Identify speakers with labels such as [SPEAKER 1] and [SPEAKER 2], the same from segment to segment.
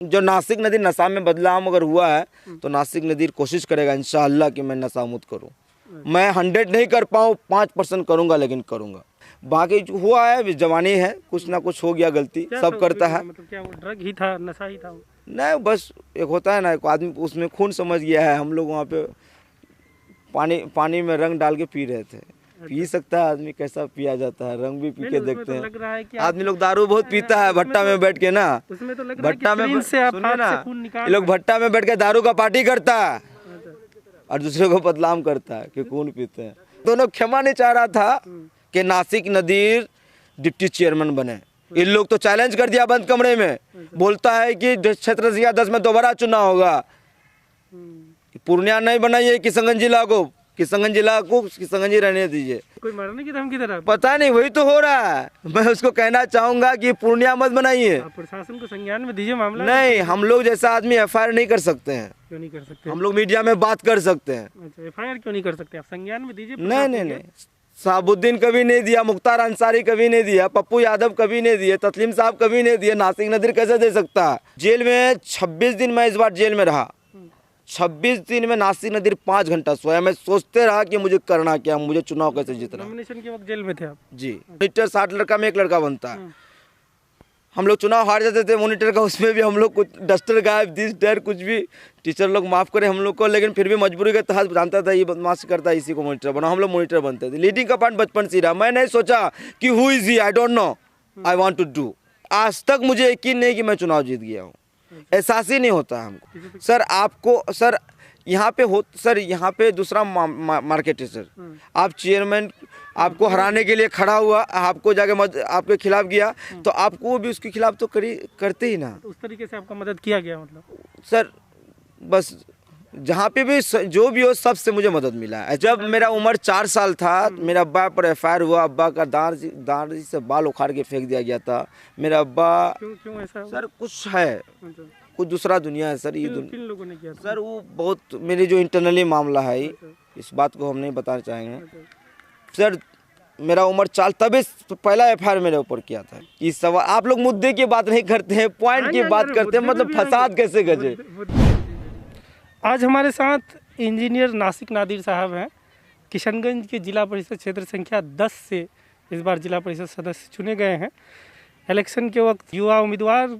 [SPEAKER 1] जो नासिक नदी नशा में बदलाव अगर हुआ है तो नासिक नदी कोशिश करेगा इंशाअल्लाह कि मैं नशा मुक्त करूँ। मैं 100 नहीं कर पाऊँ, 5% करूँगा, लेकिन करूँगा। बाकी जो हुआ है जवानी है, कुछ ना कुछ हो गया, गलती सब करता है।
[SPEAKER 2] मतलब क्या वो ड्रग ही था, नशा ही था वो?
[SPEAKER 1] नहीं, बस एक होता है ना, एक आदमी उसमें खून समझ गया है। हम लोग वहाँ पे पानी में रंग डाल के पी रहे थे। पी सकता है आदमी, कैसा पिया जाता है, रंग भी पी के देखते हैं।
[SPEAKER 2] लग रहा है कि
[SPEAKER 1] आदमी लोग दारू बहुत पीता है भट्टा में बैठ के ना,
[SPEAKER 2] उसमें तो लग रहा है कि
[SPEAKER 1] भट्टा में
[SPEAKER 2] से आप
[SPEAKER 1] सुनिए
[SPEAKER 2] हाथ
[SPEAKER 1] ना,
[SPEAKER 2] से खून निकाल
[SPEAKER 1] ये लोग भट्टा में बैठ के दारू का पार्टी करता है और दूसरे को बदनाम करता है कि खून पीते हैं। दोनों क्षमा नहीं चाह रहा था कि नासिक नदीर डिप्टी चेयरमैन बने। इन लोग तो चैलेंज कर दिया बंद कमरे में, बोलता है कि क्षेत्र संख्या 10 में दोबारा चुनाव होगा। पूर्णिया नहीं बनाइए किशनगंज जिला को, किशनगंज जी रहने दीजिए।
[SPEAKER 2] कोई मरने की धमकी दे रहा है?
[SPEAKER 1] पता नहीं, वही तो हो रहा है। मैं उसको कहना चाहूंगा कि पूर्णिया मत बनाइए।
[SPEAKER 2] प्रशासन को संज्ञान में दीजिए मामला।
[SPEAKER 1] नहीं, हम लोग जैसा आदमी एफआईआर नहीं कर सकते हैं।
[SPEAKER 2] क्यों नहीं कर सकते? हम
[SPEAKER 1] लोग मीडिया में बात कर सकते हैं।
[SPEAKER 2] अच्छा, एफआईआर क्यों नहीं कर सकते? आप संज्ञान में दीजिए।
[SPEAKER 1] नहीं, साबुद्दीन कभी नहीं दिया, मुख्तार अंसारी कभी नहीं दिया, पप्पू यादव कभी नहीं दिए, तस्लीम साहब कभी नहीं दिए, नासिक नदीर कैसे दे सकता है? जेल में 26 दिन मैं इस बार जेल में रहा। 26 दिन में नासिक नदीर 5 घंटा सोया। मैं सोचते रहा कि मुझे करना क्या, मुझे चुनाव कैसे जीतना।
[SPEAKER 2] नॉमिनेशन के वक्त जेल में थे आप?
[SPEAKER 1] जी। मॉनिटर 60 लड़का में 1 लड़का बनता है। हम लोग चुनाव हार जाते थे मॉनिटर का, उसमें भी हम लोग कुछ डस्टर गायब, दिस डर कुछ भी, टीचर लोग माफ करें हम लोग को, लेकिन फिर भी मजबूरी के तहत जानता था ये बदमाशी करता है, इसी को मॉनिटर बना। हम लोग मॉनिटर बनते थे। लीडिंग का पॉइंट बचपन से रहा। मैं नहीं सोचा कि who is he, I don't know, I want to do. आज तक मुझे यकीन नहीं कि मैं चुनाव जीत गया हूँ। एहसास ही नहीं होता है हमको। सर आपको, सर यहाँ पे दूसरा मार्केट है सर। आप चेयरमैन आपको हराने के लिए खड़ा हुआ, आपको जाके आपके खिलाफ गया, तो आपको भी उसके खिलाफ तो करते ही ना।
[SPEAKER 2] तो उस तरीके से आपका मदद किया गया मतलब? सर
[SPEAKER 1] बस जहाँ पे भी जो भी हो, सबसे मुझे मदद मिला है। जब मेरा उम्र 4 साल था, मेरा अब्बा पर एफआईआर हुआ। अब्बा का दाढ़ी से बाल उखाड़ के फेंक दिया गया था। मेरा अब्बा
[SPEAKER 2] क्यों ऐसा? सर
[SPEAKER 1] कुछ है, कुछ दूसरा दुनिया है सर। ये
[SPEAKER 2] किन लोगों ने किया
[SPEAKER 1] सर? वो बहुत मेरे जो इंटरनली मामला है, इस बात को हम नहीं बताना चाहेंगे सर। मेरा उम्र 4, तभी पहला एफआईआर मेरे ऊपर किया था। इस सवाल आप लोग मुद्दे की बात नहीं करते हैं, पॉइंट की बात करते हैं, मतलब फसाद कैसे गजे।
[SPEAKER 2] आज हमारे साथ इंजीनियर नासिक नादिर साहब हैं। किशनगंज के जिला परिषद क्षेत्र संख्या 10 से इस बार जिला परिषद सदस्य चुने गए हैं। इलेक्शन के वक्त युवा उम्मीदवार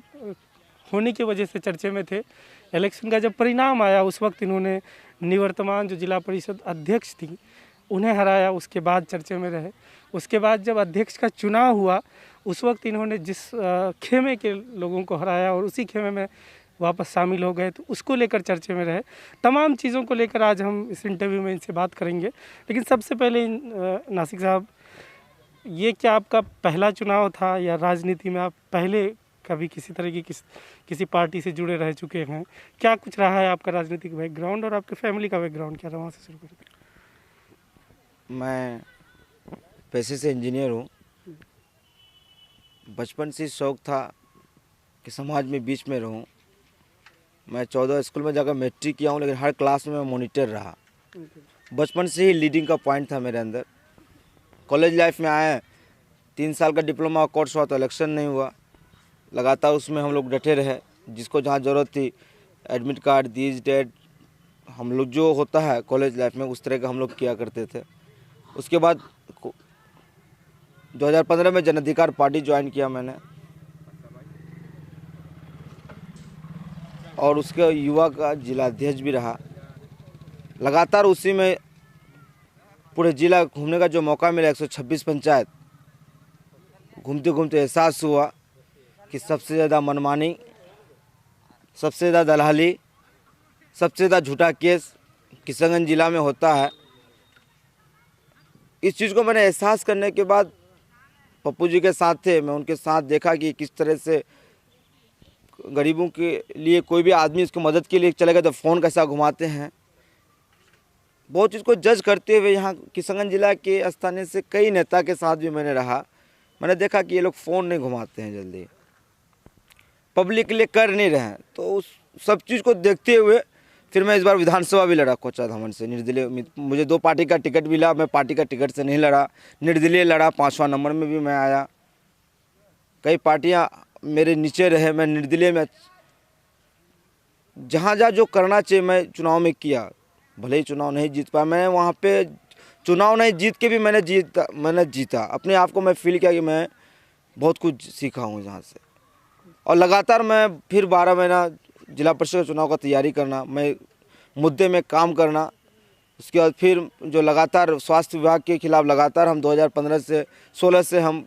[SPEAKER 2] होने की वजह से चर्चे में थे। इलेक्शन का जब परिणाम आया, उस वक्त इन्होंने निवर्तमान जो जिला परिषद अध्यक्ष थी उन्हें हराया, उसके बाद चर्चे में रहे। उसके बाद जब अध्यक्ष का चुनाव हुआ, उस वक्त इन्होंने जिस खेमे के लोगों को हराया और उसी खेमे में वापस शामिल हो गए, तो उसको लेकर चर्चे में रहे। तमाम चीज़ों को लेकर आज हम इस इंटरव्यू में इनसे बात करेंगे। लेकिन सबसे पहले नासिक साहब, ये क्या आपका पहला चुनाव था या राजनीति में आप पहले कभी किसी तरह की किसी पार्टी से जुड़े रह चुके हैं? क्या कुछ रहा है आपका राजनीतिक बैकग्राउंड और आपके फैमिली का बैकग्राउंड क्या रहा? वहाँ से शुरू करें।
[SPEAKER 1] मैं पैसे से इंजीनियर हूँ। बचपन से शौक़ था कि समाज में बीच में रहूँ। मैं 14 स्कूल में जाकर मैट्रिक किया हूँ, लेकिन हर क्लास में मैं मॉनिटर रहा। बचपन से ही लीडिंग का पॉइंट था मेरे अंदर। कॉलेज लाइफ में आए, 3 साल का डिप्लोमा कोर्स हुआ तो इलेक्शन नहीं हुआ। लगातार उसमें हम लोग डटे रहे। जिसको जहाँ ज़रूरत थी, एडमिट कार्ड, दीज डेट, हम लोग जो होता है कॉलेज लाइफ में, उस तरह का हम लोग किया करते थे। उसके बाद 2015 में जन अधिकार पार्टी ज्वाइन किया मैंने, और उसके युवा का जिला अध्यक्ष भी रहा। लगातार उसी में पूरे जिला घूमने का जो मौका मिला, 126 पंचायत घूमते घूमते एहसास हुआ कि सबसे ज़्यादा मनमानी, सबसे ज़्यादा दलाली, सबसे ज़्यादा झूठा केस किशनगंज जिला में होता है। इस चीज़ को मैंने एहसास करने के बाद, पप्पू जी के साथ थे, मैं उनके साथ देखा कि किस तरह से गरीबों के लिए कोई भी आदमी उसको मदद के लिए चलेगा तो फ़ोन कैसा घुमाते हैं। बहुत चीज़ को जज करते हुए यहाँ किशनगंज जिला के स्थानीय से कई नेता के साथ भी मैंने रहा। मैंने देखा कि ये लोग फ़ोन नहीं घुमाते हैं, जल्दी पब्लिक के लिए कर नहीं रहे हैं। तो उस सब चीज़ को देखते हुए फिर मैं इस बार विधानसभा भी लड़ा कोचाधामन से, निर्दलीय। मुझे 2 पार्टी का टिकट मिला, मैं पार्टी का टिकट से नहीं लड़ा, निर्दलीय लड़ा। 5वां नंबर में भी मैं आया। कई पार्टियां मेरे नीचे रहे, मैं निर्दलीय में जहाँ जहाँ जो करना चाहिए मैं चुनाव में किया। भले ही चुनाव नहीं जीत पाया, मैं वहाँ पे चुनाव नहीं जीत के भी मैंने जीता। अपने आप को मैं फील किया कि मैं बहुत कुछ सीखा हूँ यहाँ से। और लगातार मैं फिर 12 महीना जिला परिषद चुनाव का तैयारी करना, मैं मुद्दे में काम करना। उसके बाद फिर जो लगातार स्वास्थ्य विभाग के खिलाफ लगातार हम 2015 से 16 से हम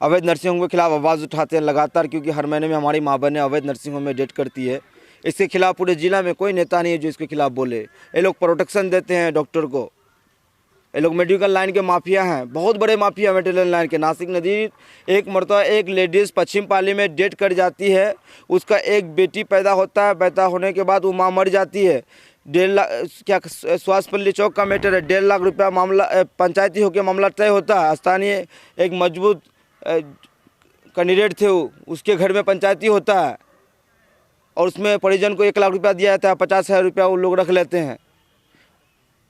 [SPEAKER 1] अवैध नर्सिंग होम के खिलाफ आवाज़ उठाते हैं लगातार, क्योंकि हर महीने में हमारी माँ बहनें अवैध नर्सिंग होम में डेट करती है। इसके खिलाफ पूरे जिला में कोई नेता नहीं है जो इसके खिलाफ बोले। ये लोग प्रोटेक्शन देते हैं डॉक्टर को। ये लोग मेडिकल लाइन के माफिया हैं, बहुत बड़े माफिया मेडिकल लाइन के। नासिक नदी एक मरतबा एक लेडीज़ पश्चिम पाली में डेट कर जाती है, उसका एक बेटी पैदा होता है, पैदा होने के बाद वो माँ मर जाती है। 1.5 लाख क्या स्वास्थ्यपल्ली चौक का मैटर है, 1.5 लाख रुपया मामला पंचायती होकर मामला तय होता है। स्थानीय एक मजबूत कैंडिडेट थे, उसके घर में पंचायती होता है और उसमें परिजन को 1 लाख रुपया दिया जाता है, 50,000 रुपया वो लोग रख लेते हैं।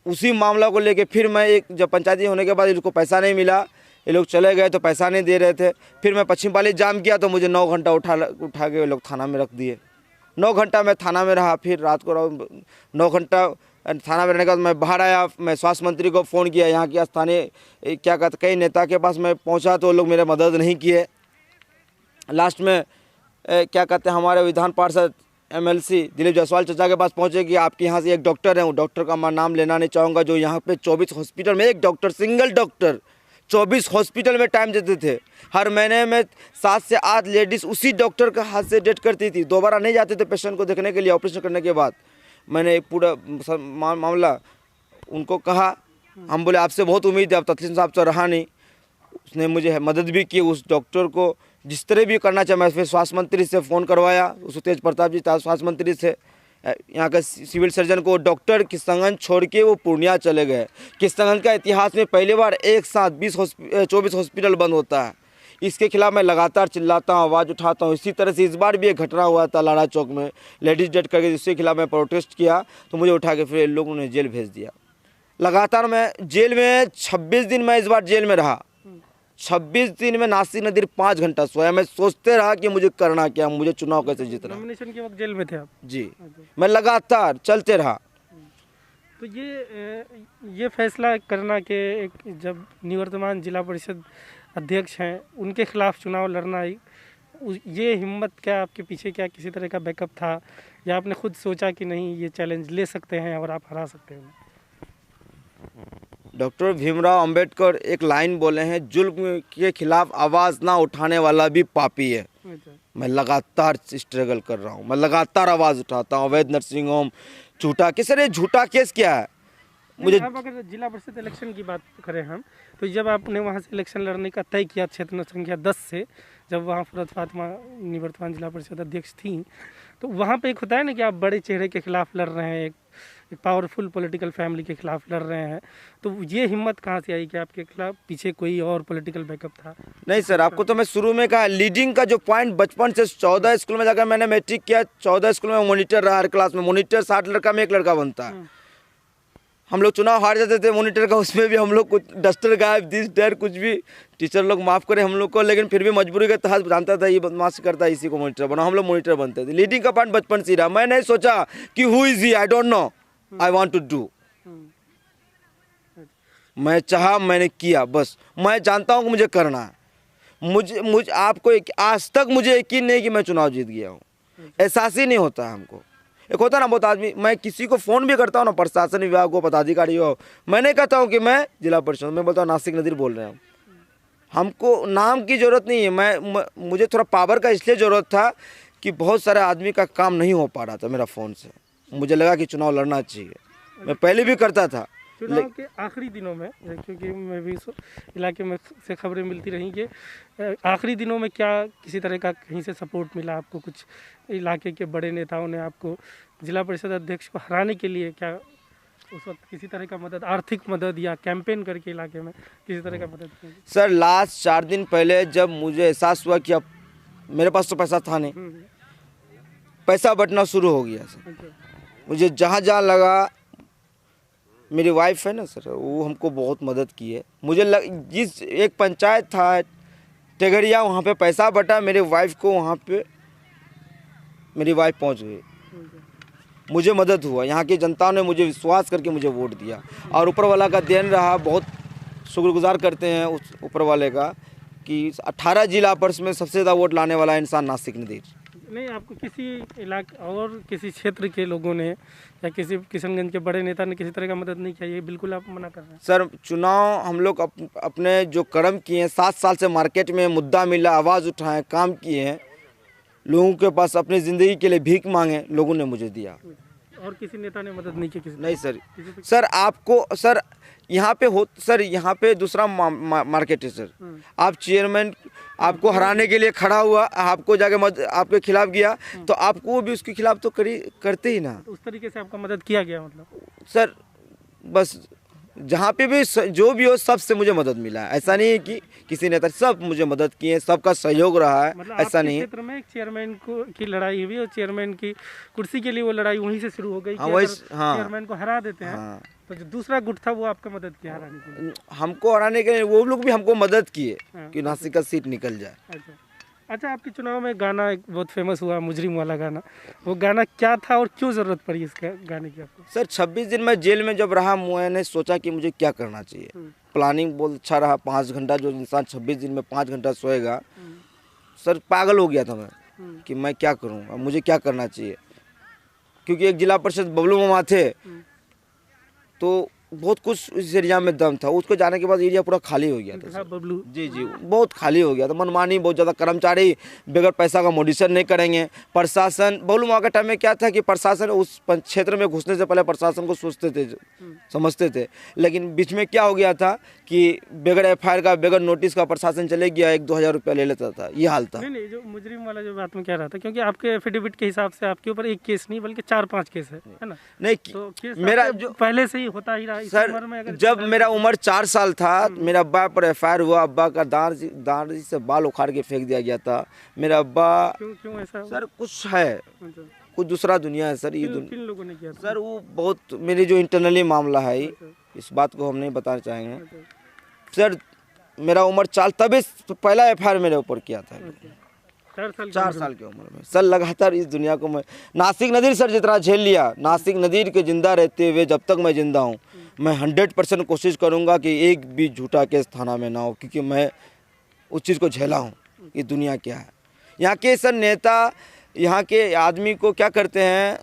[SPEAKER 1] उसी मामला को लेके फिर मैं जब पंचायती होने के बाद इनको पैसा नहीं मिला, ये लोग चले गए तो पैसा नहीं दे रहे थे। फिर मैं पश्चिम पाली जाम किया तो मुझे 9 घंटा उठा के ये लोग थाना में रख दिए। 9 घंटा मैं थाना में रहा। फिर रात को 9 घंटा थाना में रहने के बाद मैं बाहर आया। मैं स्वास्थ्य मंत्री को फ़ोन किया, यहाँ के स्थानीय क्या कहते कई नेता के पास मैं पहुँचा तो लोग मेरे मदद नहीं किए। लास्ट में क्या कहते हैं हमारे विधान पार्षद MLC दिलीप जायसवाल चाचा के पास पहुंचे कि आपके यहाँ से एक डॉक्टर है, वो डॉक्टर का मैं नाम लेना नहीं चाहूँगा, जो यहाँ पे 24 हॉस्पिटल में एक डॉक्टर, सिंगल डॉक्टर 24 हॉस्पिटल में टाइम देते थे। हर महीने में 7 से 8 लेडीज़ उसी डॉक्टर के हाथ से डेट करती थी। दोबारा नहीं जाते थे पेशेंट को देखने के लिए। ऑपरेशन करने के बाद मैंने पूरा मामला उनको कहा। हम बोले आपसे बहुत उम्मीद है, अब तस्लीम साहब तो रहा नहीं। उसने मुझे मदद भी की। उस डॉक्टर को जिस तरह भी करना चाहिए, मैं फिर स्वास्थ्य मंत्री से फ़ोन करवाया, उस तेज प्रताप जी था स्वास्थ्य मंत्री से। यहाँ का सिविल सर्जन को डॉक्टर किशनगंज छोड़ के वो पूर्णिया चले गए। किशनगंज का इतिहास में पहली बार एक साथ 24 हॉस्पिटल बंद होता है। इसके खिलाफ मैं लगातार चिल्लाता हूँ, आवाज़ उठाता हूँ। इसी तरह से इस बार भी एक घटना हुआ था लाड़ा चौक में, लेडीज़ डेट करके, जिसके खिलाफ मैं प्रोटेस्ट किया तो मुझे उठा के फिर लोगों ने जेल भेज दिया। लगातार मैं जेल में 26 दिन मैं इस बार जेल में रहा। 26 दिन में नासिक नदी 5 घंटा सोया। मैं सोचते रहा कि मुझे करना क्या, मुझे चुनाव कैसे जीतना।
[SPEAKER 2] नॉमिनेशन के वक्त जेल में थे आप? जी।
[SPEAKER 1] मैं लगातार चलते रहा।
[SPEAKER 2] तो ये फैसला करना कि एक जब निवर्तमान जिला परिषद अध्यक्ष हैं उनके खिलाफ चुनाव लड़ना, ये हिम्मत क्या आपके पीछे, क्या किसी तरह का बैकअप था, या आपने खुद सोचा कि नहीं ये चैलेंज ले सकते हैं और आप हरा सकते हैं?
[SPEAKER 1] डॉक्टर भीमराव अंबेडकर एक लाइन बोले हैं, जुल्म के खिलाफ आवाज़ ना उठाने वाला भी पापी है। मैं लगातार स्ट्रगल कर रहा हूँ, मैं लगातार आवाज़ उठाता हूँ। अवैध नर्सिंग होम, झूठा केस। अरे झूठा केस क्या है? मुझे
[SPEAKER 2] अब अगर जिला परिषद इलेक्शन की बात करें हम, तो जब आपने वहाँ से इलेक्शन लड़ने का तय किया क्षेत्र संख्या 10 से, जब वहाँ फरत फातिमा निवर्तमान जिला परिषद अध्यक्ष थी, तो वहाँ पे एक होता है ना कि आप बड़े चेहरे के खिलाफ लड़ रहे हैं, एक पावरफुल पॉलिटिकल फैमिली के खिलाफ लड़ रहे हैं, तो ये हिम्मत कहाँ से आई कि आपके खिलाफ पीछे कोई और पॉलिटिकल बैकअप था?
[SPEAKER 1] नहीं सर, आपको तो मैं शुरू में कहा, लीडिंग का जो पॉइंट बचपन से 14 स्कूल में जाकर मैंने मैट्रिक किया। 14 स्कूल में मॉनिटर रहा, हर क्लास में मॉनिटर 60 लड़का में 1 लड़का बनता है। हम लोग चुनाव हार जाते थे मॉनिटर का, उसमें भी हम लोग कुछ डस्टर गायब, दिस डर कुछ भी, टीचर लोग माफ़ करें हम लोग को, लेकिन फिर भी मजबूरी के तहत जानता था ये बदमाश करता है, इसी को मॉनिटर बना। हम लोग मॉनिटर बनते थे। लीडिंग का पॉइंट बचपन से रहा। मैं नहीं सोचा कि who is he, I don't know, I want to do. मैं चाहा, मैंने किया, बस। मैं जानता हूँ कि मुझे करना है। मुझे आपको आज तक मुझे यकीन नहीं कि मैं चुनाव जीत गया हूँ। एहसास ही नहीं होता है हमको। एक होता ना बहुत आदमी, मैं किसी को फ़ोन भी करता हूँ ना, प्रशासन विभाग को, पदाधिकारी हो, मैं नहीं कहता हूँ कि मैं जिला परिषद, मैं बोलता हूँ नासिक नदीर बोल रहे हैं। हमको नाम की ज़रूरत नहीं है। मुझे थोड़ा पावर का इसलिए ज़रूरत था कि बहुत सारे आदमी का काम नहीं हो पा रहा था मेरा फ़ोन से। मुझे लगा कि चुनाव लड़ना चाहिए। मैं पहले भी करता था।
[SPEAKER 2] चुनाव के आखिरी दिनों में, क्योंकि मैं भी इलाके में से खबरें मिलती रहीं कि आखिरी दिनों में क्या किसी तरह का कहीं से सपोर्ट मिला आपको? कुछ इलाके के बड़े नेताओं ने आपको जिला परिषद अध्यक्ष को हराने के लिए क्या उस वक्त किसी तरह का मदद, आर्थिक मदद या कैंपेन करके इलाके में किसी तरह का मदद की?
[SPEAKER 1] सर लास्ट 4 दिन पहले जब मुझे एहसास हुआ कि अब मेरे पास तो पैसा था नहीं, पैसा बटना शुरू हो गया सर। मुझे जहाँ जहाँ लगा, मेरी वाइफ है ना सर, वो हमको बहुत मदद की है। मुझे जिस एक पंचायत था टेगरिया, वहाँ पे पैसा बटा, मेरे वाइफ को वहाँ पे मेरी वाइफ पहुँच गई। मुझे मदद हुआ, यहाँ की जनता ने मुझे विश्वास करके मुझे वोट दिया और ऊपर वाला का देन रहा। बहुत शुक्रगुजार करते हैं उस ऊपर वाले का कि 18 जिला परिषद में सबसे ज़्यादा वोट लाने वाला इंसान नासिक नदीर।
[SPEAKER 2] नहीं, आपको किसी इलाके और किसी क्षेत्र के लोगों ने या किसी किशनगंज के बड़े नेता ने किसी तरह का मदद नहीं किया, ये बिल्कुल आप मना कर रहे हैं?
[SPEAKER 1] सर चुनाव हम लोग अपने जो कर्म किए हैं, 7 साल से मार्केट में मुद्दा मिला, आवाज़ उठाएं, काम किए हैं, लोगों के पास अपनी ज़िंदगी के लिए भीख मांगे, लोगों ने मुझे दिया।
[SPEAKER 2] और किसी नेता ने मदद नहीं की? किसी
[SPEAKER 1] नहीं सर, सर आपको सर यहाँ पे हो, सर यहाँ पे दूसरा मार्केट है सर। आप चेयरमैन आपको हराने के लिए खड़ा हुआ, आपको जाके आपके खिलाफ गया तो आपको भी उसके खिलाफ तो करते ही ना।
[SPEAKER 2] तो उस तरीके से आपका मदद किया गया मतलब?
[SPEAKER 1] सर बस जहाँ पे भी जो भी हो सबसे मुझे मदद मिला है। ऐसा नहीं है कि किसी नेता, सब मुझे मदद किए, सबका सहयोग रहा है।
[SPEAKER 2] मतलब
[SPEAKER 1] ऐसा नहीं है।
[SPEAKER 2] क्षेत्र में एक चेयरमैन की लड़ाई हुई और चेयरमैन की कुर्सी के लिए वो लड़ाई वहीं से शुरू हो गई।
[SPEAKER 1] हाँ, वही, हाँ,
[SPEAKER 2] चेयरमैन को हरा देते हैं।
[SPEAKER 1] हाँ।
[SPEAKER 2] तो जो दूसरा गुट था वो आपका मदद किया हराने के लिए?
[SPEAKER 1] हमको हराने के लिए वो लोग भी हमको मदद किए
[SPEAKER 2] हाँ।
[SPEAKER 1] कि नासिक का सीट निकल जाए।
[SPEAKER 2] अच्छा, आपके चुनाव में गाना एक बहुत फेमस हुआ, मुजरिम वाला गाना, वो गाना क्या था और क्यों ज़रूरत पड़ी इसके गाने की आपको?
[SPEAKER 1] सर 26 दिन मैं जेल में जब रहा, मैंने सोचा कि मुझे क्या करना चाहिए। प्लानिंग बहुत अच्छा रहा। 5 घंटा जो इंसान 26 दिन में 5 घंटा सोएगा, सर पागल हो गया था मैं कि मैं क्या करूँगा, मुझे क्या करना चाहिए। क्योंकि एक जिला परिषद बबलू मामा थे तो बहुत कुछ इस एरिया में दम था। उसको जाने के बाद एरिया पूरा खाली हो गया था
[SPEAKER 2] बबलू जी
[SPEAKER 1] बहुत खाली हो गया था। मनमानी बहुत ज़्यादा, कर्मचारी बगैर पैसा का मोडिशन नहीं करेंगे। प्रशासन बबलू मामा के टाइम में क्या था कि प्रशासन उस क्षेत्र में घुसने से पहले प्रशासन को सोचते थे, समझते थे। लेकिन बीच में क्या हो गया था कि बगैर FIR का, बगैर नोटिस का प्रशासन चले गया, 1-2 हज़ार रुपया ले लेता था। ये हाल था।
[SPEAKER 2] नहीं, जो मुजरिम वाला जो बात में कह रहा था, क्योंकि आपके एफिडेविट के हिसाब से आपके ऊपर एक केस नहीं बल्कि 4-5 केस है ना? नहीं, तो केस मेरा जो पहले से ही होता ही रहा
[SPEAKER 1] सर। जब मेरा उम्र 4 साल था, मेरा अब्बा पर FIR हुआ। अब्बा का दाढ़ी से बाल उखाड़ के फेंक दिया गया था। मेरा अब्बा
[SPEAKER 2] क्यों ऐसा?
[SPEAKER 1] सर कुछ है, कुछ दूसरा दुनिया है सर। ये
[SPEAKER 2] किन लोगों ने किया
[SPEAKER 1] सर? वो बहुत मेरे जो इंटरनली मामला है, इस बात को हम नहीं बताना चाहेंगे सर। मेरा उम्र 4, तभी पहला FIR मेरे ऊपर किया था 4 साल की उम्र में सर। लगातार इस दुनिया को मैं, नासिक नदीर सर जितना झेल लिया, नासिक नदीर के जिंदा रहते हुए जब तक मैं जिंदा हूँ, मैं 100% कोशिश करूँगा कि एक भी झूठा केस थाना में ना हो, क्योंकि मैं उस चीज़ को झेला हूँ। ये दुनिया क्या है। यहाँ के सर नेता, यहाँ के आदमी को क्या करते हैं,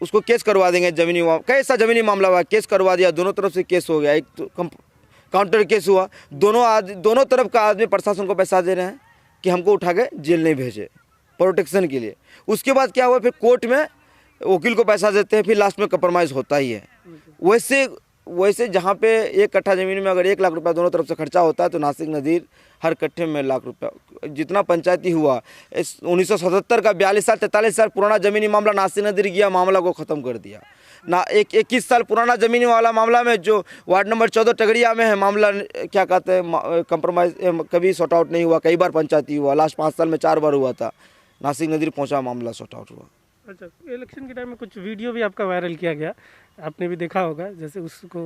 [SPEAKER 1] उसको केस करवा देंगे ज़मीनी, कैसा ज़मीनी मामला हुआ, केस करवा दिया, दोनों तरफ से केस हो गया। एक तो काउंटर केस हुआ, दोनों तरफ का आदमी प्रशासन को पैसा दे रहे हैं कि हमको उठा के जेल नहीं भेजे, प्रोटेक्शन के लिए। उसके बाद क्या हुआ, फिर कोर्ट में वकील को पैसा देते हैं, फिर लास्ट में कंप्रोमाइज़ होता ही है। वैसे जहाँ पे 1 कट्ठा ज़मीन में अगर 1 लाख रुपया दोनों तरफ से खर्चा होता है, तो नासिक नदीर हर कट्ठे में 1 लाख रुपया, जितना पंचायती हुआ 1977 का 42 साल 43 साल पुराना ज़मीनी मामला नासिक नदीर गया, मामला को ख़त्म कर दिया ना। 21 साल पुराना ज़मीनी वाला मामला में जो वार्ड नंबर 14 टगड़िया में है मामला, क्या कहते हैं, कंप्रोमाइज़ कभी सॉर्ट आउट नहीं हुआ। कई बार पंचायती हुआ, लास्ट 5 साल में 4 बार हुआ था। नासिक नदीर पहुँचा, मामला सॉर्ट आउट हुआ।
[SPEAKER 2] अच्छा, इलेक्शन के टाइम में कुछ वीडियो भी आपका वायरल किया गया, आपने भी देखा होगा। जैसे उसको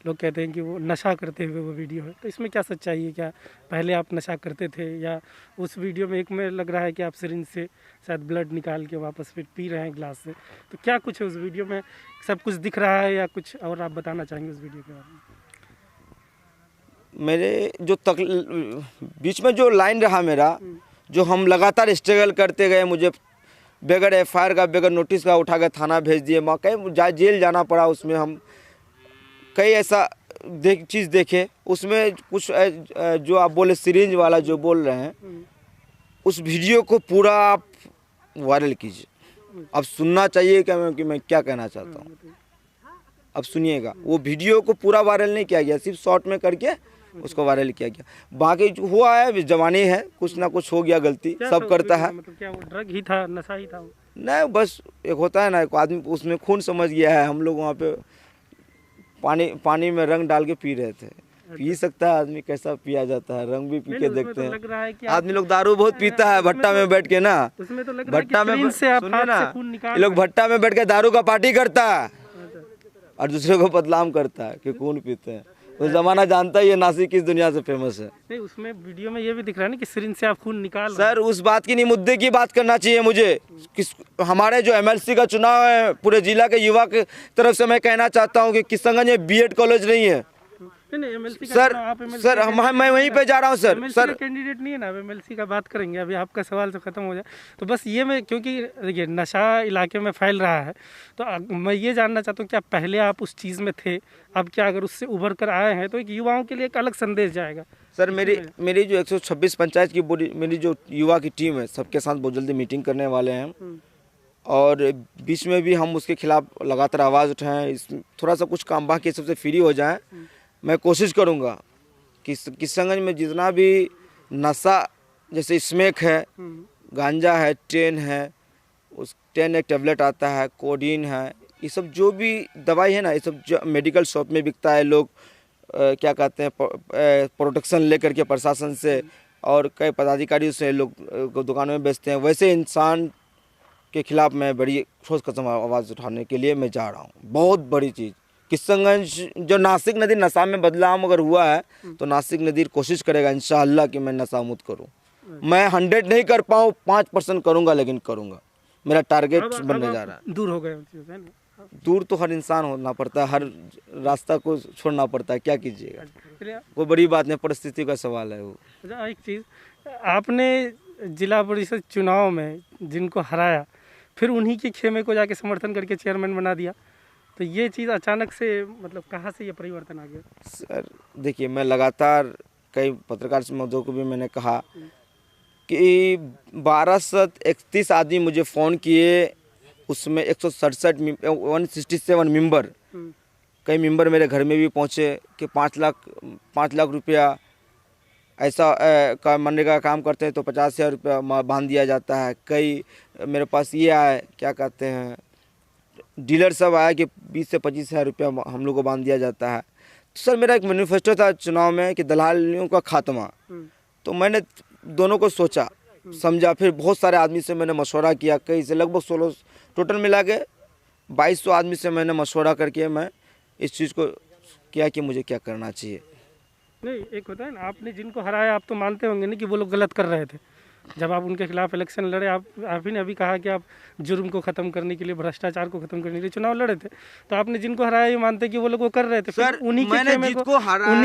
[SPEAKER 2] लोग कहते हैं कि वो नशा करते हुए वो वीडियो है, तो इसमें क्या सच्चाई है? क्या पहले आप नशा करते थे, या उस वीडियो में एक में लग रहा है कि आप सिरिंज से शायद ब्लड निकाल के वापस फिर पी रहे हैं ग्लास से? तो क्या कुछ है उस वीडियो में? सब कुछ दिख रहा है या कुछ और आप बताना चाहेंगे उस वीडियो के बारे में?
[SPEAKER 1] मेरे जो बीच में जो लाइन रहा मेरा, जो हम लगातार स्ट्रगल करते गए, मुझे बगैर FIR का, बगैर नोटिस का उठा के थाना भेज दिए, कई जेल जाना पड़ा। उसमें हम कई ऐसा चीज़ देखे। उसमें कुछ जो आप बोले सिरिंज वाला जो बोल रहे हैं, उस वीडियो को पूरा आप वायरल कीजिए। अब सुनना चाहिए कि मैं क्या कहना चाहता हूँ। अब सुनिएगा, वो वीडियो को पूरा वायरल नहीं किया गया, सिर्फ शॉर्ट में करके उसको वायरल किया गया। बाकी जो हुआ है जवानी है, कुछ ना कुछ हो गया, गलती सब करता है।
[SPEAKER 2] मतलब क्या वो ड्रग ही था, नशा ही था?
[SPEAKER 1] नहीं, बस एक होता है ना, एक आदमी उसमें खून समझ गया है। हम लोग वहाँ पे पानी में रंग डाल के पी रहे थे। पी सकता है आदमी, कैसा पिया जाता है, रंग भी पी के देखते हैं। आदमी लोग दारू बहुत पीता है भट्टा में बैठ के ना, भट्टा में सुनिए ना, ये लोग भट्टा में बैठ के दारू का पार्टी करता है और दूसरे को बदनाम करता है कि खून पीते हैं। वो ज़माना जानता ही है नासिक किस दुनिया से फेमस है।
[SPEAKER 2] नहीं, उसमें वीडियो में ये भी दिख रहा है ना कि सिरिंज से आप खून निकाल रहे
[SPEAKER 1] सर उस बात की नहीं, मुद्दे की बात करना चाहिए मुझे। किस हमारे जो एमएलसी का चुनाव है, पूरे जिला के युवा की तरफ से मैं कहना चाहता हूँ कि किशनगंज में बीएड कॉलेज नहीं है।
[SPEAKER 2] नहीं, एमएलसी का
[SPEAKER 1] सर
[SPEAKER 2] चुनाव, आप MLC
[SPEAKER 1] सर मैं वहीं पे जा रहा हूँ सर।
[SPEAKER 2] सर कैंडिडेट नहीं है ना, अब एमएलसी का बात करेंगे, अभी आपका सवाल तो खत्म हो जाए। तो बस ये मैं, क्योंकि देखिए नशा इलाके में फैल रहा है, तो मैं ये जानना चाहता हूँ क्या पहले आप उस चीज़ में थे, अब क्या अगर उससे उभर कर आए हैं तो एक युवाओं के लिए एक अलग संदेश जाएगा।
[SPEAKER 1] सर मेरी जो 126 पंचायत की मेरी जो युवा की टीम है, सबके साथ बहुत जल्दी मीटिंग करने वाले हैं और बीच में भी हम उसके खिलाफ लगातार आवाज़ उठाएं। थोड़ा सा कुछ काम बाकी सबसे फ्री हो जाए। मैं कोशिश करूंगा कि किशनगंज में जितना भी नशा, जैसे स्मैक है, गांजा है, टेन है, उस 10 एक टेबलेट आता है, कोडीन है, ये सब जो भी दवाई है ना, ये सब जो मेडिकल शॉप में बिकता है, लोग क्या कहते हैं प्रोटेक्शन लेकर के प्रशासन से और कई पदाधिकारियों से लोग दुकानों में बेचते हैं, वैसे इंसान के खिलाफ मैं बड़ी ठोस कदम आवाज़ उठाने के लिए मैं जा रहा हूँ। बहुत बड़ी चीज़ किशनगंज, जो नासिक नदी नशा में बदलाव अगर हुआ है तो नासिक नदी कोशिश करेगा इंशाअल्लाह कि मैं नशा मुक्त करूँ। मैं 100 नहीं कर पाऊँ, 5% करूँगा, लेकिन करूँगा। मेरा टारगेट बनने जा रहा है।
[SPEAKER 2] दूर हो गए चीज़ है ना,
[SPEAKER 1] दूर तो हर इंसान होना पड़ता है, हर रास्ता को छोड़ना पड़ता है, क्या कीजिएगा। कोई बड़ी बात नहीं, परिस्थिति का सवाल है वो।
[SPEAKER 2] अच्छा, एक चीज़, आपने जिला परिषद चुनाव में जिनको हराया, फिर उन्हीं के खेमे को जाके समर्थन करके चेयरमैन बना दिया, तो ये चीज़ अचानक से मतलब कहाँ से ये परिवर्तन आ गया?
[SPEAKER 1] सर देखिए, मैं लगातार कई पत्रकार महोदयों को भी मैंने कहा कि 1231 आदमी मुझे फ़ोन किए, उसमें 167 मेंबर, कई मेंबर मेरे घर में भी पहुँचे कि 5 लाख रुपया ऐसा का मनरेगा का काम करते हैं तो 50,000 रुपया बांध दिया जाता है। कई मेरे पास ये आए, क्या कहते हैं, डीलर सब आया कि 20 से 25,000 रुपया हम लोग को बांध दिया जाता है। तो सर मेरा एक मैनिफेस्टो था चुनाव में कि दलालियों का खात्मा। तो मैंने दोनों को सोचा समझा, फिर बहुत सारे आदमी से मैंने मशवरा किया, कई से लगभग 16 टोटल मिला के 2200 आदमी से मैंने मशवरा करके मैं इस चीज़ को किया कि मुझे क्या करना चाहिए।
[SPEAKER 2] नहीं, एक होता है ना, आपने जिनको हराया आप तो मानते होंगे नहीं कि वो लोग गलत कर रहे थे। जब आप उनके खिलाफ इलेक्शन लड़े, आप ही ने अभी कहा कि आप जुर्म को ख़त्म करने के लिए, भ्रष्टाचार को ख़त्म करने के लिए चुनाव लड़े थे, तो आपने जिनको हराया ये मानते कि वो लोग वो कर रहे थे।
[SPEAKER 1] सर
[SPEAKER 2] उन्हीं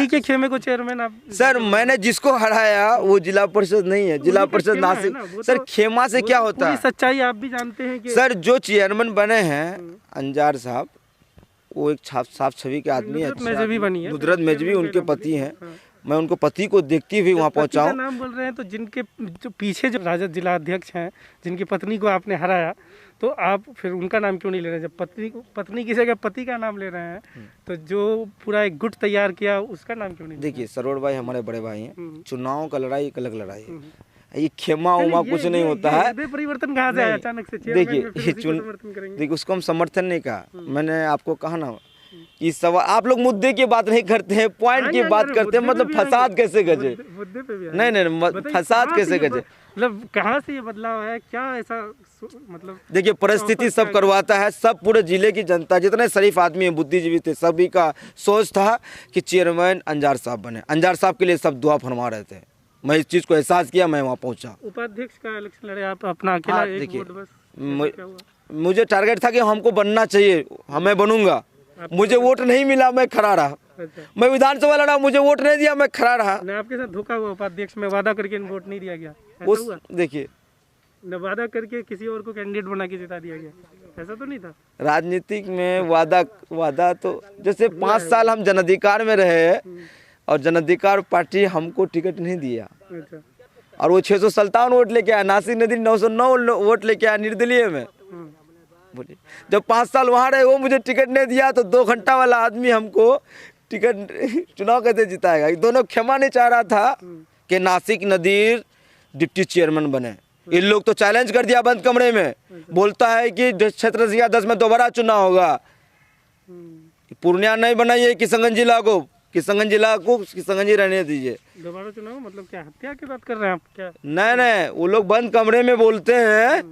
[SPEAKER 2] के खेमे को चेयरमैन आप।
[SPEAKER 1] सर मैंने जिसको हराया वो जिला परिषद नहीं है, जिला परिषद नासिक। सर खेमा से क्या होता है,
[SPEAKER 2] सच्चाई आप भी जानते हैं कि
[SPEAKER 1] सर जो चेयरमैन बने हैं अंजार साहब, वो एक साफ छवि के आदमी है, नुदरत मेजवी उनके पति हैं। मैं उनको पति को देखती हुई वहाँ पहुँचा हूँ।
[SPEAKER 2] नाम बोल रहे हैं तो जिनके जो पीछे जो राजद जिला अध्यक्ष हैं, जिनकी पत्नी को आपने हराया, तो आप फिर उनका नाम क्यों नहीं ले रहे? जब पत्नी की जगह पति का नाम ले रहे हैं, तो जो पूरा एक गुट तैयार किया उसका नाम क्यों नहीं? देखिए
[SPEAKER 1] सरोवर भाई हमारे बड़े भाई हैं, चुनाव का लड़ाई एक अलग लड़ाई है, ये खेमा उमा कुछ नहीं होता है।
[SPEAKER 2] परिवर्तन कहाँ से आया अचानक से?
[SPEAKER 1] देखिए उसको हम समर्थन नहीं कहा, मैंने आपको कहा ना कि सवाल आप लोग मुद्दे की बात नहीं करते हैं, पॉइंट की बात करते हैं। मतलब फसाद कैसे गजे? नहीं फसाद कैसे गजे?
[SPEAKER 2] मतलब कहाँ से ये बदलाव है, क्या ऐसा मतलब?
[SPEAKER 1] देखिए परिस्थिति सब करवाता है, सब पूरे जिले की जनता, जितने शरीफ आदमी हैं, बुद्धिजीवी थे, सभी का सोच था कि चेयरमैन अंजार साहब बने। अंजार साहब के लिए सब दुआ फरमा रहे थे। मैं इस चीज़ को एहसास किया, मैं वहाँ पहुँचा।
[SPEAKER 2] उपाध्यक्ष का इलेक्शन लड़े आप अपना अकेला?
[SPEAKER 1] देखिए मुझे टारगेट था कि हमको बनना चाहिए, हमें बनूंगा। मुझे वोट नहीं मिला, मैं खड़ा रहा। मैं विधानसभा लड़ा, मुझे वोट नहीं दिया, मैं खड़ा रहा।
[SPEAKER 2] आपके साथ धोखा हुआ, उपाध्यक्ष में वादा करके वोट नहीं दिया गया?
[SPEAKER 1] उस देखिए
[SPEAKER 2] वादा करके किसी और को कैंडिडेट बना के जिता दिया गया, ऐसा तो नहीं था? राजनीतिक
[SPEAKER 1] में वादा तो जैसे 5 साल हम जनाधिकार में रहे और जनाधिकार पार्टी हमको टिकट नहीं दिया, और वो 657 वोट लेके आया, नासिक नदी 909 वोट लेके आया निर्दलीय में। बोलिए जब 5 साल वहाँ रहे, वो मुझे टिकट नहीं दिया, तो 2 घंटा वाला आदमी हमको टिकट चुनाव कैसे जिताएगा? दोनों क्षमा नहीं चाह रहा था कि नासिक नदीर डिप्टी चेयरमैन बने। इन लोग तो चैलेंज कर दिया बंद कमरे में, बोलता है कि क्षेत्र संख्या 10 में दोबारा चुनाव होगा। पूर्णिया नहीं बनाइए किशनगंज जिला को, किशनगंज रहने दीजिए।
[SPEAKER 2] दोबारा चुनाव मतलब क्या, हत्या की बात कर रहे हैं आप क्या?
[SPEAKER 1] नहीं वो लोग बंद कमरे में बोलते हैं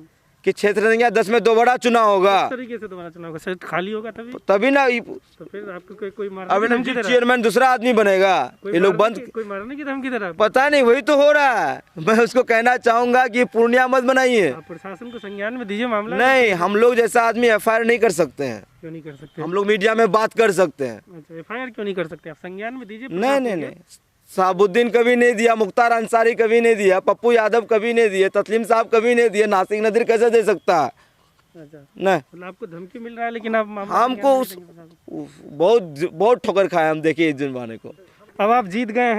[SPEAKER 1] कि क्षेत्र संख्या 10 में दोबारा चुनाव होगा।
[SPEAKER 2] इस तरीके से दोबारा चुनाव का सीट खाली होगा
[SPEAKER 1] तभी ना
[SPEAKER 2] तो फिर आपको कोई मारने
[SPEAKER 1] अब
[SPEAKER 2] की धमकी दे रहा है?
[SPEAKER 1] चेयरमैन दूसरा आदमी बनेगा, ये लोग बंद।
[SPEAKER 2] कोई मारने की धमकी दे रहा है?
[SPEAKER 1] पता नहीं, वही तो हो रहा है। मैं उसको कहना चाहूंगा कि पूर्णिया मत बनाइए।
[SPEAKER 2] आप प्रशासन को संज्ञान में दीजिए मामला।
[SPEAKER 1] नहीं, हम लोग जैसा आदमी FIR नहीं कर सकते हैं।
[SPEAKER 2] क्यों नहीं कर सकते?
[SPEAKER 1] हम लोग मीडिया में बात कर सकते हैं।
[SPEAKER 2] अच्छा, FIR क्यों नहीं कर सकते? आप संज्ञान में दीजिए।
[SPEAKER 1] नहीं, साबुद्दीन कभी नहीं दिया, मुख्तार अंसारी कभी नहीं दिया, पप्पू यादव कभी नहीं दिए, तस्लीम साहब कभी नहीं दिए, नासिक नदीर कैसे दे सकता है?
[SPEAKER 2] अच्छा,
[SPEAKER 1] नहीं,
[SPEAKER 2] मतलब आपको धमकी मिल रहा है लेकिन आप
[SPEAKER 1] हमको बहुत ठोकर खाया हम, देखिए इस जमाने को।
[SPEAKER 2] अब आप जीत गए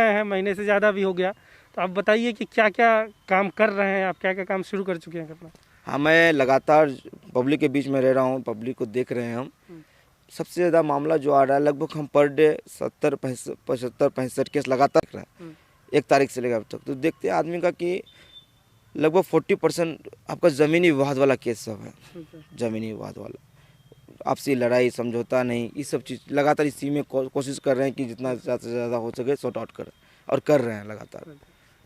[SPEAKER 2] हैं, महीने से ज़्यादा भी हो गया, तो आप बताइए कि क्या क्या काम कर रहे हैं आप, क्या क्या काम शुरू कर चुके हैं करना?
[SPEAKER 1] हाँ, मैं लगातार पब्लिक के बीच में रह रहा हूँ, पब्लिक को देख रहे हैं हम। सबसे ज़्यादा मामला जो आ रहा है, लगभग हम पर डे 70-75 केस लगातार रख रहे हैं 1 तारीख से लेकर अब तक। तो देखते हैं आदमी का कि लगभग 40% आपका ज़मीनी विवाद वाला केस सब है। ज़मीनी विवाद वाला, आपसी लड़ाई, समझौता नहीं, ये सब चीज़ लगातार इसी में कोशिश कर रहे हैं कि जितना ज़्यादा से ज़्यादा हो सके सॉर्ट आउट करें, और कर रहे हैं लगातार।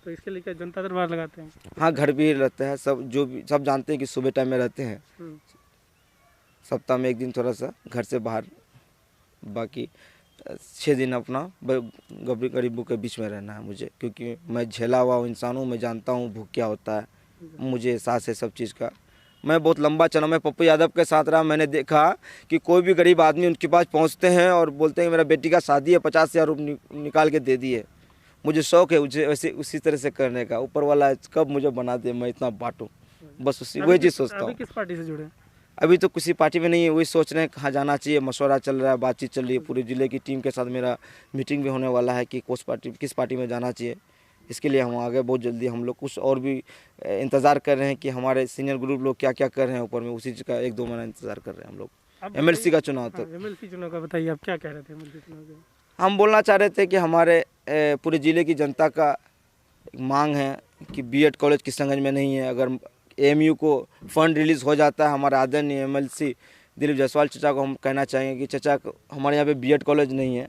[SPEAKER 2] तो इसके लिए क्या जनता दरबार लगाते हैं?
[SPEAKER 1] हाँ, घर भी रहते हैं, सब जानते हैं कि सुबह टाइम में रहते हैं। सप्ताह में 1 दिन थोड़ा सा घर से बाहर, बाकी 6 दिन अपना गरीबों के बीच में रहना है मुझे, क्योंकि मैं झेला हुआ इंसान हूँ, मैं जानता हूँ भूख क्या होता है, मुझे एहसास है सब चीज़ का। मैं बहुत लंबा चला, मैं पप्पू यादव के साथ रहा, मैंने देखा कि कोई भी गरीब आदमी उनके पास पहुँचते हैं और बोलते हैं मेरा बेटी का शादी है, 50,000 रुपये निकाल के दे दिए। मुझे शौक़ है वैसे उसी तरह से करने का, ऊपर वाला कब मुझे बना दे मैं इतना बांटूँ, बस वही चीज़ सोचता हूँ।
[SPEAKER 2] किस पार्टी से जुड़े?
[SPEAKER 1] अभी तो किसी पार्टी में नहीं है, वही सोच रहे हैं कहाँ जाना चाहिए, मशवरा चल रहा है, बातचीत चल रही है, पूरे ज़िले की टीम के साथ मेरा मीटिंग भी होने वाला है कि किस पार्टी में जाना चाहिए। इसके लिए हम आगे बहुत जल्दी हम लोग कुछ और भी इंतज़ार कर रहे हैं कि हमारे सीनियर ग्रुप लोग क्या क्या कर रहे हैं ऊपर में, उसी चीज़ का 1-2 महीना इंतज़ार कर रहे हैं हम लोग। MLC का चुनाव तक।
[SPEAKER 2] MLC चुनाव का बताइए, आप क्या कह रहे थे MLC चुनाव के?
[SPEAKER 1] हम बोलना चाह रहे थे कि हमारे पूरे ज़िले की जनता का एक मांग है कि BED कॉलेज किशनगंज में नहीं है। अगर AMU को फंड रिलीज़ हो जाता है, हमारे आदरणीय MLC दिलीप जायसवाल चाचा को हम कहना चाहेंगे कि चाचा, हमारे यहाँ पे BED कॉलेज नहीं है,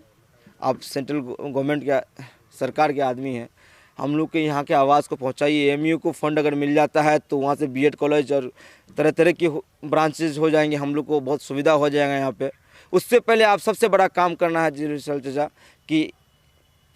[SPEAKER 1] आप सेंट्रल गवर्नमेंट के सरकार के आदमी हैं, हम लोग के यहाँ के आवाज़ को पहुँचाइए। AMU को फंड अगर मिल जाता है तो वहाँ से BED कॉलेज और तरह तरह की ब्रांचेज हो जाएंगे, हम लोग को बहुत सुविधा हो जाएगा यहाँ पे। उससे पहले आप सबसे बड़ा काम करना है चाचा, कि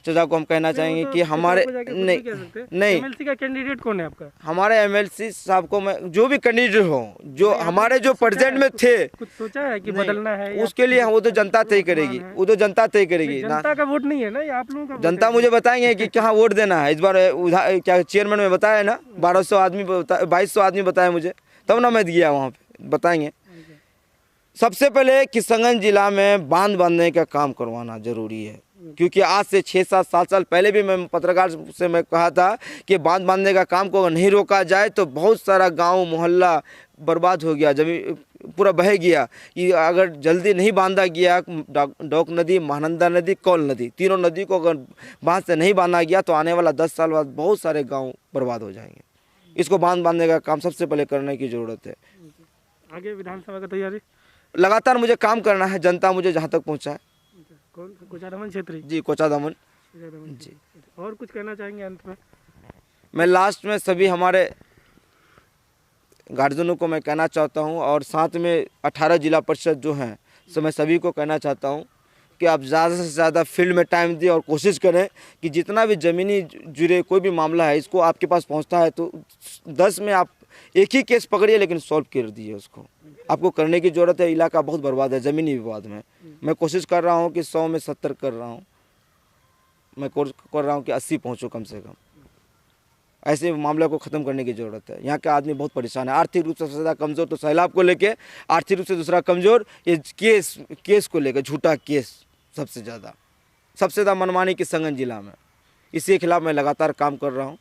[SPEAKER 1] चाचा को हम कहना चाहेंगे कि हमारे नहीं
[SPEAKER 2] MLC का कैंडिडेट कौन है आपका?
[SPEAKER 1] हमारे MLC साहब को मैं जो भी कैंडिडेट हो, जो हमारे जो प्रेजेंट में थे,
[SPEAKER 2] कुछ सोचा है कि बदलना है?
[SPEAKER 1] उसके लिए वो तो जनता तय करेगी, वो तो जनता तय करेगी।
[SPEAKER 2] जनता का वोट नहीं है ना, ये आप लोगों का
[SPEAKER 1] जनता मुझे बताएंगे कि कहाँ वोट देना है। इस बार क्या चेयरमैन में बताया ना, 1200 आदमी 2200 आदमी बताया मुझे, तब ना मैं गया वहाँ पे, बताएंगे। सबसे पहले किशनगंज जिला में बांध बांधने का काम करवाना जरूरी है, क्योंकि आज से 6-7 साल पहले भी मैं पत्रकार से मैं कहा था कि बांध बांधने का काम को नहीं रोका जाए तो बहुत सारा गांव मोहल्ला बर्बाद हो गया, जमीन पूरा बह गया। कि अगर जल्दी नहीं बांधा गया, डॉक नदी, महानंदा नदी, कौल नदी, तीनों नदी को अगर बांध से नहीं बांधा गया तो आने वाला 10 साल बाद बहुत सारे गाँव बर्बाद हो जाएंगे। इसको बांधने का काम सबसे पहले करने की ज़रूरत है।
[SPEAKER 2] आगे विधानसभा का तैयारी
[SPEAKER 1] लगातार मुझे काम करना है, जनता मुझे जहाँ तक पहुँचाए।
[SPEAKER 2] कौन? कोचाधामन क्षेत्र
[SPEAKER 1] जी, कोचाधामन जी।
[SPEAKER 2] और कुछ कहना चाहेंगे अंत में?
[SPEAKER 1] मैं लास्ट में सभी हमारे गार्जियनों को मैं कहना चाहता हूं, और साथ में 18 जिला परिषद जो हैं, मैं सभी को कहना चाहता हूं कि आप ज़्यादा से ज़्यादा फील्ड में टाइम दें और कोशिश करें कि जितना भी ज़मीनी जुड़े कोई भी मामला है, इसको आपके पास पहुंचता है तो 10 में आप एक ही केस पकड़िए लेकिन सॉल्व कर दिए। उसको आपको करने की ज़रूरत है। इलाका बहुत बर्बाद है ज़मीनी विवाद में। मैं कोशिश कर रहा हूं कि 100 में 70 कर रहा हूं, मैं कोशिश कर रहा हूं कि 80 पहुँचो कम से कम। ऐसे मामले को ख़त्म करने की ज़रूरत है। यहाँ के आदमी बहुत परेशान है, आर्थिक रूप से सबसे ज़्यादा कमज़ोर तो सैलाब को लेके, आर्थिक रूप से दूसरा कमज़ोर ये केस को लेकर, झूठा केस सबसे ज़्यादा मनमानी किशनगंज जिला में। इसी के खिलाफ मैं लगातार काम कर रहा हूँ।